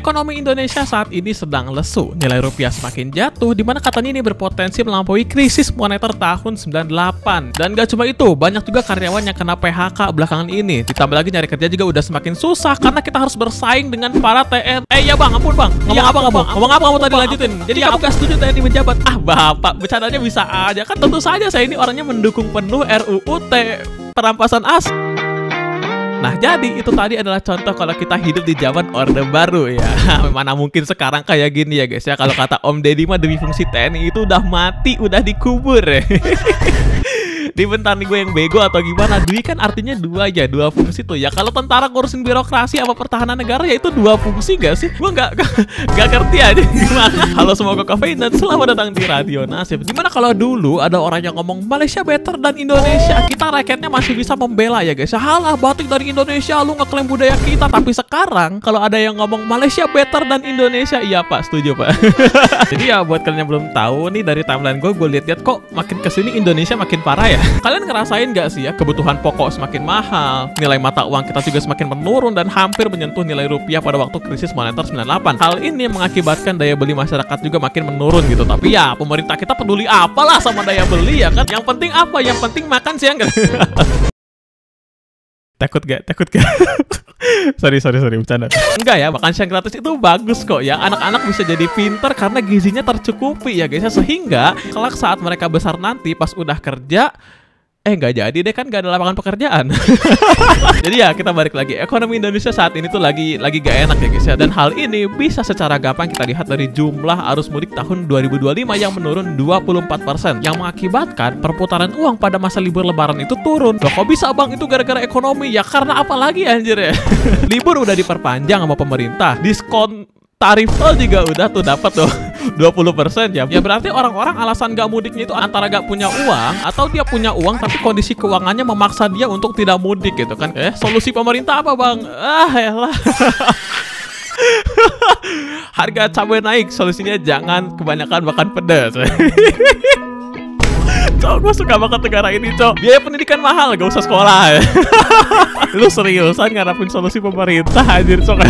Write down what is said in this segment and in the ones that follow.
Ekonomi Indonesia saat ini sedang lesu. Nilai rupiah semakin jatuh, di mana katanya ini berpotensi melampaui krisis moneter tahun 98. Dan gak cuma itu, banyak juga karyawan yang kena PHK belakangan ini. Ditambah lagi nyari kerja juga udah semakin susah karena kita harus bersaing dengan para TNI. Ya bang, ampun bang. Ngomong apa kamu tadi lanjutin? Jadi kamu gak setuju TNI menjabat? Ah bapak, bercandanya bisa aja. Kan tentu saja saya ini orangnya mendukung penuh RUU perampasan aset. Nah, jadi itu tadi adalah contoh kalau kita hidup di zaman Orde Baru ya. Mana mungkin sekarang kayak gini ya guys ya. Kalau kata Om Deddy mah demi fungsi TNI itu udah mati, udah dikubur ya. Di bentar nih gue yang bego atau gimana? Dwi kan artinya dua ya, dua fungsi tuh ya. Kalau tentara ngurusin birokrasi apa pertahanan negara ya itu dua fungsi gak sih? Gue gak ngerti aja gimana. Halo semua Kafein dan selamat datang di Radio Nasib. Gimana kalau dulu ada orang yang ngomong Malaysia better dan Indonesia, kita rakyatnya masih bisa membela ya guys. Halah batik dari Indonesia, lu ngeklaim budaya kita. Tapi sekarang kalau ada yang ngomong Malaysia better dan Indonesia, iya pak, setuju pak. Jadi ya buat kalian yang belum tahu nih, dari timeline gue lihat kok makin kesini Indonesia makin parah ya. Kalian ngerasain gak sih ya, kebutuhan pokok semakin mahal, nilai mata uang kita juga semakin menurun dan hampir menyentuh nilai rupiah pada waktu krisis moneter 98. Hal ini mengakibatkan daya beli masyarakat juga makin menurun gitu. Tapi ya pemerintah kita peduli apalah sama daya beli ya kan. Yang penting apa? Yang penting makan siang kan. Takut gak? Sorry, bercanda. Enggak ya, makan siang gratis itu bagus kok ya. Anak-anak bisa jadi pinter karena gizinya tercukupi ya guys. Sehingga kelak saat mereka besar nanti pas udah kerja, nggak jadi deh kan, nggak ada lapangan pekerjaan. Jadi ya kita balik lagi, ekonomi Indonesia saat ini tuh lagi gak enak ya guys ya. Dan hal ini bisa secara gampang kita lihat dari jumlah arus mudik tahun 2025 yang menurun 24%, yang mengakibatkan perputaran uang pada masa libur lebaran itu turun. Loh kok bisa bang? Itu gara-gara ekonomi ya, karena apa lagi anjir ya. Libur udah diperpanjang sama pemerintah, diskon tarif tol juga udah tuh dapat tuh 20% ya. Ya berarti orang-orang alasan gak mudiknya itu antara gak punya uang atau dia punya uang tapi kondisi keuangannya memaksa dia untuk tidak mudik gitu kan. Solusi pemerintah apa bang? Elah. Harga cabai naik, solusinya jangan kebanyakan makan pedas. Cok, gue suka banget negara ini cok. Biaya pendidikan mahal, gak usah sekolah ya. Lu seriusan ngarepin solusi pemerintah anjir cok.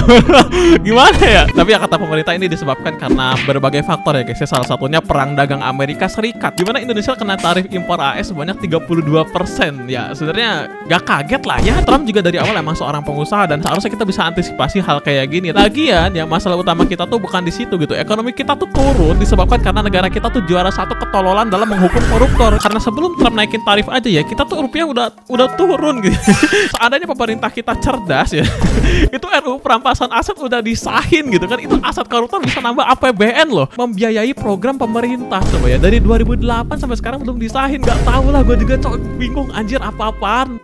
Gimana ya? Tapi ya kata pemerintah ini disebabkan karena berbagai faktor ya guys ya. Salah satunya perang dagang Amerika Serikat, dimana Indonesia kena tarif impor AS sebanyak 32%. Ya sebenarnya gak kaget lah ya. Trump juga dari awal emang seorang pengusaha dan seharusnya kita bisa antisipasi hal kayak gini. Lagian yang masalah utama kita tuh bukan di situ gitu. Ekonomi kita tuh turun disebabkan karena negara kita tuh juara satu ketololan dalam menghukum koruptor. Karena sebelum Trump naikin tarif aja ya, kita tuh rupiah udah turun gitu. Seandainya pemerintah kita cerdas ya, itu RUU perampasan aset udah disahin gitu kan. Itu aset koruptor bisa nambah APBN loh, membiayai program pemerintah. Coba ya, dari 2008 sampai sekarang belum disahin. Gak tau lah, gue juga bingung anjir apa-apaan.